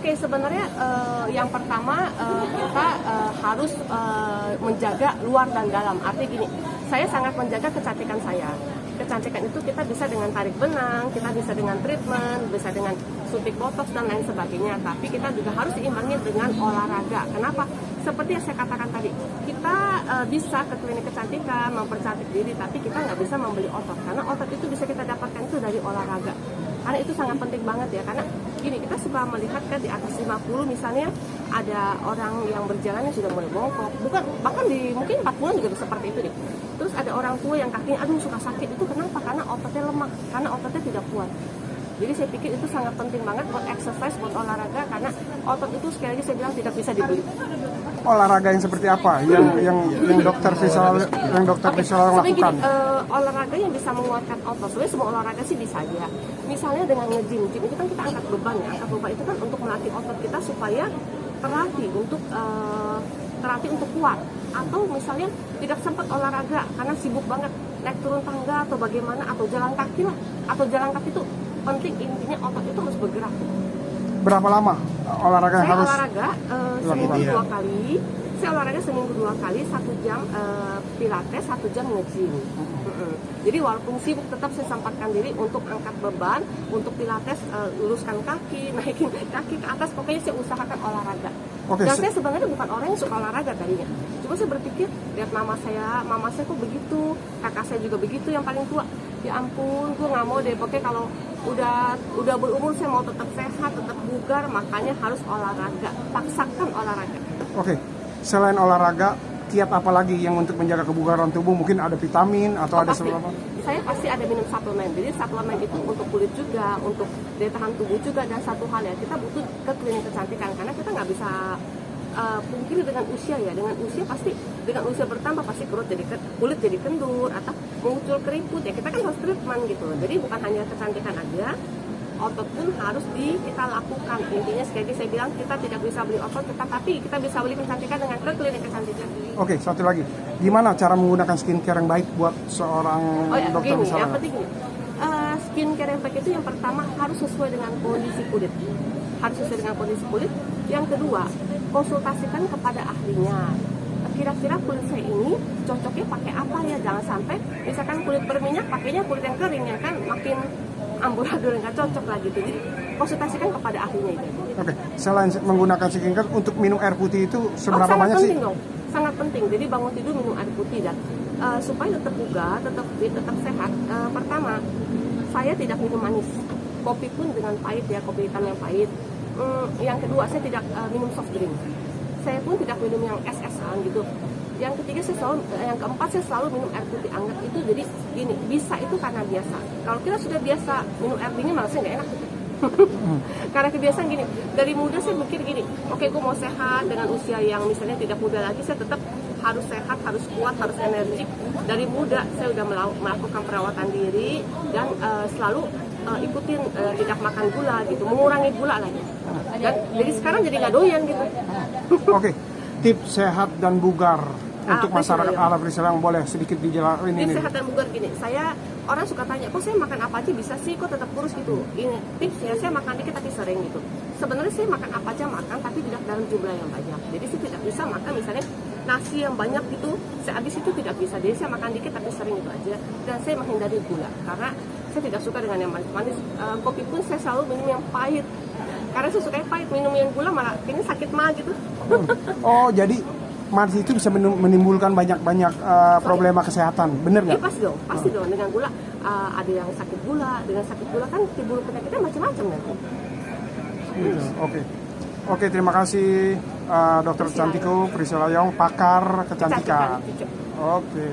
Oke, sebenarnya yang pertama kita harus menjaga luar dan dalam. Artinya gini, saya sangat menjaga kecantikan saya. Kecantikan itu kita bisa dengan tarik benang, kita bisa dengan treatment, bisa dengan suntik botox dan lain sebagainya. Tapi kita juga harus diimbangi dengan olahraga. Kenapa? Seperti yang saya katakan tadi, kita bisa ke klinik kecantikan, mempercantik diri, tapi kita nggak bisa membeli otot. Karena otot itu bisa kita dapatkan itu dari olahraga. Karena itu sangat penting banget ya, karena gini, kita suka melihat kan di atas 50 misalnya ada orang yang berjalan yang sudah mulai bongkok, bukan, bahkan di mungkin 40 juga seperti itu deh. Terus ada orang tua yang kakinya aduh suka sakit, itu kenapa? Karena ototnya lemah, karena ototnya tidak kuat. Jadi saya pikir itu sangat penting banget buat exercise, buat olahraga, karena otot itu sekali lagi saya bilang tidak bisa dibeli. Olahraga yang seperti apa yang dokter visual lakukan? Olahraga yang bisa menguatkan otot. Sebenarnya semua olahraga sih bisa aja. Misalnya dengan nge-gym itu kan kita angkat beban ya. Angkat beban itu kan untuk melatih otot kita supaya terlatih untuk kuat. Atau misalnya tidak sempat olahraga karena sibuk banget naik turun tangga atau bagaimana, atau jalan kaki lah. Atau jalan kaki itu penting, intinya otot itu harus bergerak. Berapa lama olahraga yang harus olahraga seminggu 2 kali. Saya olahraga seminggu 2 kali, 1 jam pilates, 1 jam nge-gym. Jadi walaupun sibuk tetap saya sempatkan diri untuk angkat beban, untuk pilates, luruskan kaki, naikin kaki ke atas, pokoknya saya usahakan olahraga. Dan saya sebenarnya bukan orang yang suka olahraga tadinya. Cuma saya berpikir, lihat mama saya kok begitu, kakak saya juga begitu yang paling tua. Ya ampun, gue nggak mau deh, pokoknya kalau udah berumur saya mau tetap sehat, tetap bugar, makanya harus olahraga, paksakan olahraga. Oke, selain olahraga, kiat apa lagi yang untuk menjaga kebugaran tubuh? Mungkin ada vitamin atau ada sesuatu? Saya pasti ada minum suplemen. Jadi suplemen itu untuk kulit juga, untuk daya tahan tubuh juga, dan satu hal ya, kita butuh ke klinik kecantikan karena kita nggak bisa pungkiri dengan usia ya. Dengan usia pasti, dengan usia bertambah pasti kulit jadi kendur atau muncul keriput ya. Kita kan harus treatment gitu. Jadi bukan hanya kecantikan aja, otot pun harus kita lakukan. Intinya sekali lagi saya bilang, kita tidak bisa beli otot, tapi kita bisa beli kecantikan dengan ke klinik kecantikan. Oke, satu lagi, gimana cara menggunakan skincare yang baik buat seorang dokter misalnya? Yang penting skincare yang baik itu yang pertama harus sesuai dengan kondisi kulit. Yang kedua, konsultasikan kepada ahlinya. Kira-kira kulit saya ini cocoknya pakai apa ya? Jangan sampai misalkan kulit berminyak pakainya kulit yang kering ya kan, makin amburadul, nggak cocok lah gitu. Jadi konsultasikan kepada ahlinya itu. Oke, selain menggunakan skincare, untuk minum air putih itu seberapa banyak sih? Sangat penting. Jadi bangun tidur minum air putih dan supaya tetap bugar, tetap fit, tetap sehat. Pertama, saya tidak minum manis. Kopi pun dengan pahit ya, kopi hitam yang pahit. Yang kedua, saya tidak minum soft drink. Saya pun tidak minum yang es-esan gitu. Yang ketiga, yang keempat saya selalu minum air putih hangat. Itu jadi gini, bisa itu karena biasa. Kalau kita sudah biasa minum air dingin, malah saya nggak enak gitu. Karena kebiasaan gini, dari muda saya mikir gini, oke, gue mau sehat dengan usia yang misalnya tidak muda lagi, saya tetap harus sehat, harus kuat, harus energik. Dari muda saya udah melakukan perawatan diri dan selalu ikutin tidak makan gula gitu, mengurangi gula lagi. Dan jadi sekarang jadi nggak doyan gitu. Oke, tips sehat dan bugar untuk masyarakat Alam Rizal yang boleh sedikit dijelasin ini. Tips sehat dan bugar gini, orang suka tanya, kok saya makan apa aja bisa sih, kok tetap kurus gitu. Ini tipsnya, saya makan dikit tapi sering gitu. Sebenarnya saya makan apa aja makan, tapi tidak dalam jumlah yang banyak. Jadi saya tidak bisa makan misalnya nasi yang banyak gitu, saya habis itu tidak bisa. Jadi saya makan dikit tapi sering itu aja. Dan saya menghindari gula, karena saya tidak suka dengan yang manis-manis. Kopi pun saya selalu minum yang pahit, karena saya suka yang pahit. Minum yang gula malah ini sakit mah gitu. Oh, jadi manis itu bisa menimbulkan banyak problema kesehatan, bener nggak? Iya pasti dong. Dengan gula ada yang sakit gula, dengan sakit gula kan timbul penyakitnya macam-macam nanti. Oke, terima kasih Dr. Cantiko Priscilla Yong, pakar kecantikan. Oke.